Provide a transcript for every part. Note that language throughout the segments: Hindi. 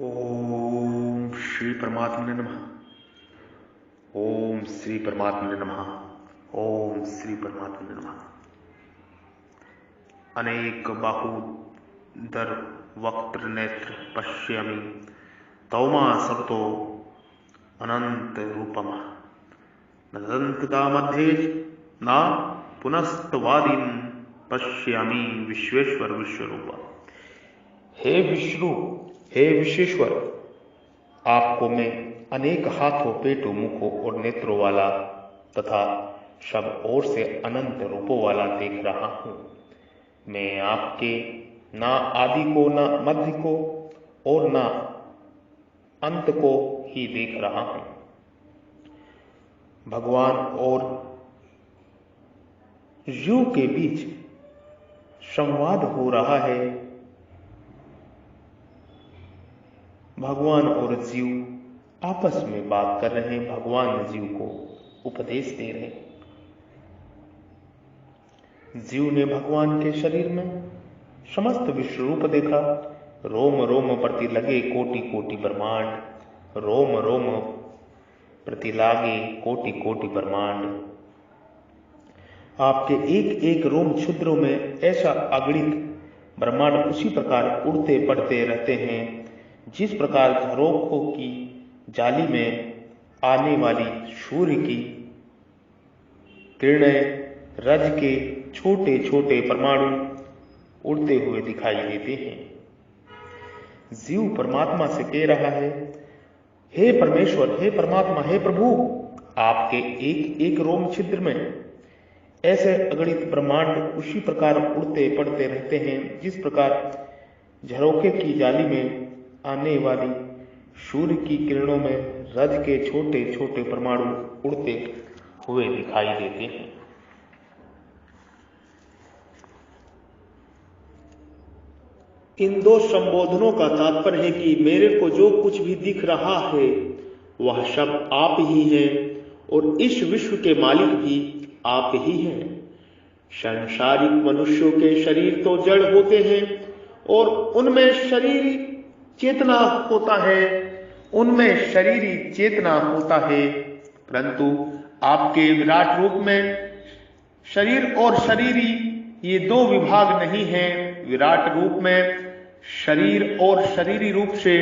ओम श्री परमात्मने नमः। ओम श्री परमात्मने नमः। ओम श्री परमात्मने नमः। अनेक बाहुदर वक्त्र नेत्र पश्यामि तौमा सबतो अनंत रूपम नदंतता मध्ये न पुनस्तवादिम पश्यामि विश्वेश्वर विश्वरूप। हे विष्णु, हे विश्वेश्वर, आपको मैं अनेक हाथों, पेटों, मुखों और नेत्रों वाला तथा सब ओर से अनंत रूपों वाला देख रहा हूं। मैं आपके ना आदि को, ना मध्य को और ना अंत को ही देख रहा हूं। भगवान और जीव के बीच संवाद हो रहा है। भगवान और जीव आपस में बात कर रहे हैं। भगवान जीव को उपदेश दे रहे हैं। जीव ने भगवान के शरीर में समस्त विश्व रूप देखा। रोम रोम प्रति लगे कोटि कोटि ब्रह्मांड, रोम रोम प्रति लागे कोटि कोटि ब्रह्मांड। आपके एक एक रोम छिद्रों में ऐसा अगणित ब्रह्मांड उसी प्रकार उड़ते पड़ते रहते हैं जिस प्रकार झरोखों की जाली में आने वाली सूर्य की किरणें रज के छोटे छोटे परमाणु उड़ते हुए दिखाई देते हैं। जीव परमात्मा से कह रहा है, हे परमेश्वर, हे परमात्मा, हे प्रभु, आपके एक एक रोम छिद्र में ऐसे अगणित ब्रह्मांड उसी प्रकार उड़ते पड़ते रहते हैं जिस प्रकार झरोखे की जाली में आने वाली सूर्य की किरणों में रज के छोटे छोटे परमाणु उड़ते हुए दिखाई देते हैं। इन दो संबोधनों का तात्पर्य है कि मेरे को जो कुछ भी दिख रहा है वह सब आप ही हैं और इस विश्व के मालिक भी आप ही हैं। सांसारिक मनुष्यों के शरीर तो जड़ होते हैं और उनमें शरीर चेतना होता है, उनमें शरीरी चेतना होता है, परंतु आपके विराट रूप में शरीर और शरीरी ये दो विभाग नहीं हैं। विराट रूप में शरीर और शरीरी रूप से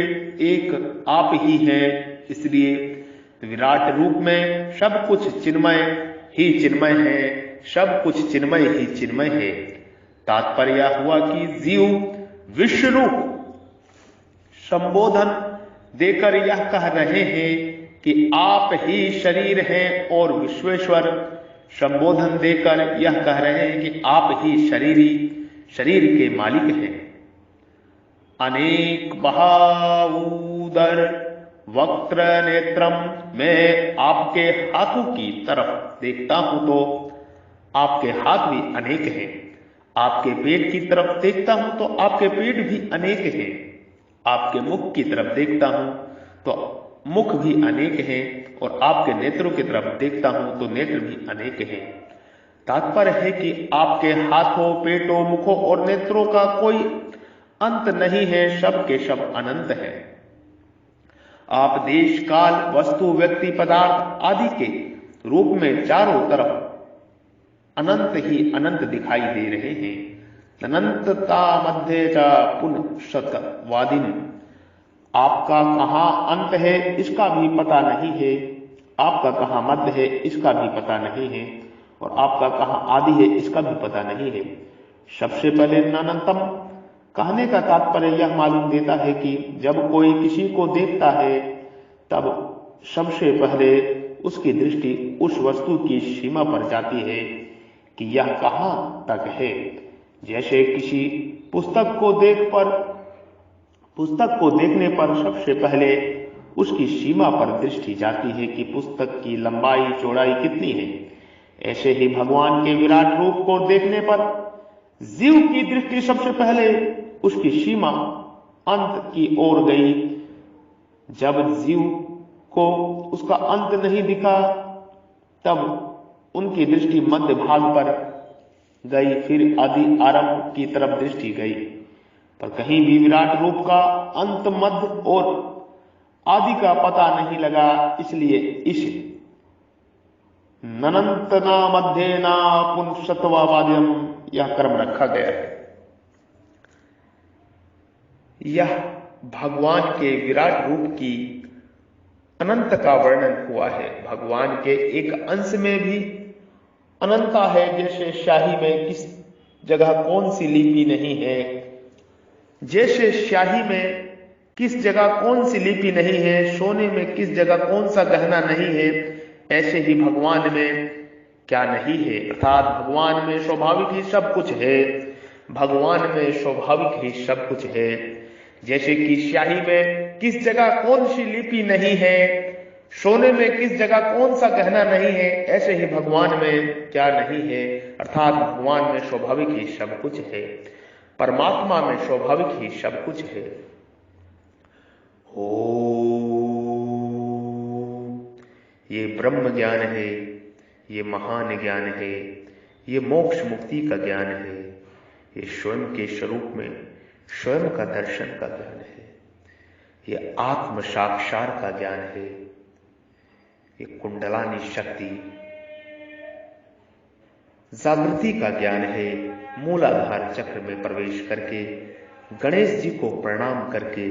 एक आप ही हैं। इसलिए विराट रूप में सब कुछ चिन्मय ही चिन्मय है, सब कुछ चिन्मय ही चिन्मय है। तात्पर्य हुआ कि जीव विश्व रूप संबोधन देकर यह कह रहे हैं कि आप ही शरीर हैं और विश्वेश्वर संबोधन देकर यह कह रहे हैं कि आप ही शरीर के मालिक हैं। अनेक बहाउदर वक्त्र नेत्रम, मैं आपके हाथों की तरफ देखता हूं तो आपके हाथ भी अनेक हैं। आपके पेट की तरफ देखता हूं तो आपके पेट भी अनेक हैं। आपके मुख की तरफ देखता हूं तो मुख भी अनेक हैं और आपके नेत्रों की तरफ देखता हूं तो नेत्र भी अनेक हैं। तात्पर्य है कि आपके हाथों, पेटों, मुखों और नेत्रों का कोई अंत नहीं है, सब के सब अनंत है। आप देश, काल, वस्तु, व्यक्ति, पदार्थ आदि के रूप में चारों तरफ अनंत ही अनंत दिखाई दे रहे हैं। अनंतता मध्य च पुनस्तवादिन, आपका कहाँ अंत है इसका भी पता नहीं है, आपका कहाँ मध्य है इसका भी पता नहीं है और आपका कहाँ आदि है इसका भी पता नहीं है। सबसे पहले अनंतम कहने का तात्पर्य यह मालूम देता है कि जब कोई किसी को देखता है तब सबसे पहले उसकी दृष्टि उस वस्तु की सीमा पर जाती है कि यह कहाँ तक है। जैसे किसी पुस्तक को देखने पर सबसे पहले उसकी सीमा पर दृष्टि जाती है कि पुस्तक की लंबाई चौड़ाई कितनी है। ऐसे ही भगवान के विराट रूप को देखने पर जीव की दृष्टि सबसे पहले उसकी सीमा अंत की ओर गई। जब जीव को उसका अंत नहीं दिखा तब उनकी दृष्टि मध्य भाग पर गई, फिर आदि आरंभ की तरफ दृष्टि गई। पर कहीं भी विराट रूप का अंत, मध्य और आदि का पता नहीं लगा। इसलिए इस ननंतना मध्येना पुंसत्वाद्यम यह क्रम रखा गया है। यह भगवान के विराट रूप की अनंत का वर्णन हुआ है। भगवान के एक अंश में भी अनंतता है, जैसे शाही में किस जगह कौन सी लिपि नहीं है, जैसे शाही में किस जगह कौन सी लिपि नहीं है, सोने में किस जगह कौन सा गहना नहीं है, ऐसे ही भगवान में क्या नहीं है, अर्थात भगवान में स्वाभाविक ही सब कुछ है। भगवान में स्वाभाविक ही सब कुछ है। जैसे कि शाही में किस जगह कौन सी लिपि नहीं है, सोने में किस जगह कौन सा गहना नहीं है, ऐसे ही भगवान में क्या नहीं है, अर्थात भगवान में स्वाभाविक ही सब कुछ है। परमात्मा में स्वाभाविक ही सब कुछ है। ये ब्रह्म ज्ञान है, ये महान ज्ञान है, ये मोक्ष मुक्ति का ज्ञान है, ये स्वयं के स्वरूप में स्वयं का दर्शन का ज्ञान है, ये आत्म साक्षात का ज्ञान है, ये कुंडलानी शक्ति जागृति का ज्ञान है। मूलाधार चक्र में प्रवेश करके गणेश जी को प्रणाम करके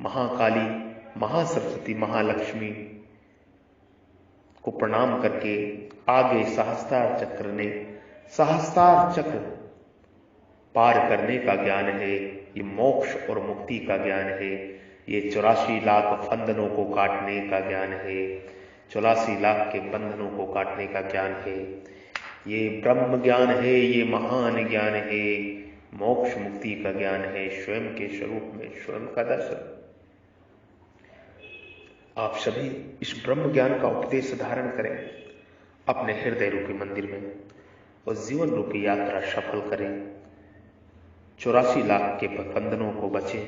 महाकाली, महासरस्वती, महालक्ष्मी को प्रणाम करके आगे सहस्त्रार चक्र ने सहस्त्रार चक्र पार करने का ज्ञान है। ये मोक्ष और मुक्ति का ज्ञान है। ये 84 लाख बंधनों को काटने का ज्ञान है। 84 लाख के बंधनों को काटने का ज्ञान है। ये ब्रह्म ज्ञान है, ये महान ज्ञान है, मोक्ष मुक्ति का ज्ञान है, स्वयं के स्वरूप में स्वयं का दर्शन। आप सभी इस ब्रह्म ज्ञान का उपदेश धारण करें अपने हृदय रूपी मंदिर में और जीवन रूपी यात्रा सफल करें। 84 लाख के बंधनों को बचें।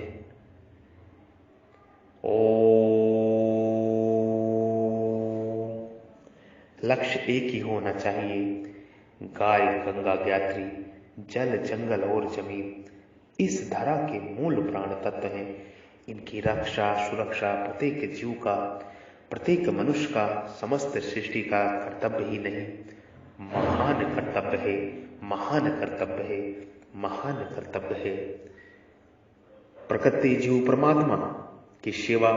लक्ष्य एक ही होना चाहिए, गाय गंगा ज्ञात्री, जल जंगल और जमीन इस धरा के मूल प्राण तत्व हैं। इनकी रक्षा सुरक्षा प्रत्येक जीव का, प्रत्येक मनुष्य का, समस्त सृष्टि का कर्तव्य ही नहीं, महान कर्तव्य है, महान कर्तव्य है, महान कर्तव्य है। प्रकृति जीव परमात्मा की सेवा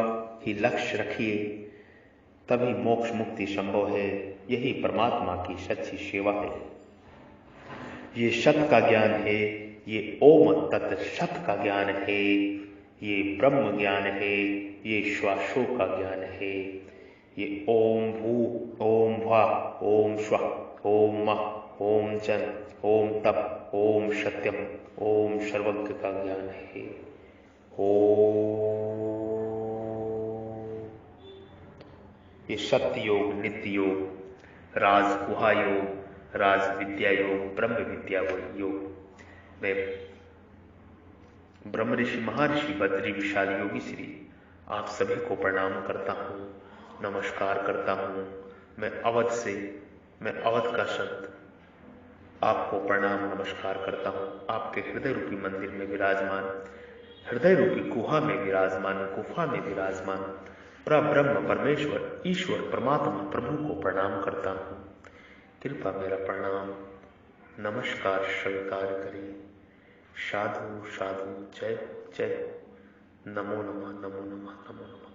ही लक्ष्य रखिए, तभी मोक्ष मुक्ति संभव है। यही परमात्मा की सच्ची सेवा है। ये सत का ज्ञान है, ये ओम तत् सत का ज्ञान है, ये ब्रह्म ज्ञान है, ये श्वासों का ज्ञान है। ये ओम भू, ओम भा, ओम स्वः, ओम मः, ओम जन, ओम तप, ओम सत्यम, ओम सर्वज्ञ का ज्ञान है। ओम। ये सत्य योग, नित्य योग, राज गुहा योग, राज विद्या योग, ब्रह्म विद्या योग मैं ब्रह्म ऋषि महर्षि बद्री विशाल योगी श्री आप सभी को प्रणाम करता हूँ, नमस्कार करता हूँ। मैं अवध का संत आपको प्रणाम नमस्कार करता हूँ। आपके हृदय रूपी मंदिर में विराजमान, हृदय रूपी गुहा में विराजमान, गुफा में विराजमान परब्रह्म परमेश्वर ईश्वर परमात्मा प्रभु को प्रणाम करता हूँ। कृपा मेरा प्रणाम नमस्कार स्वीकार करें। साधु साधु, जय जय, नमो नमः, नमो नमः, नमो नमः।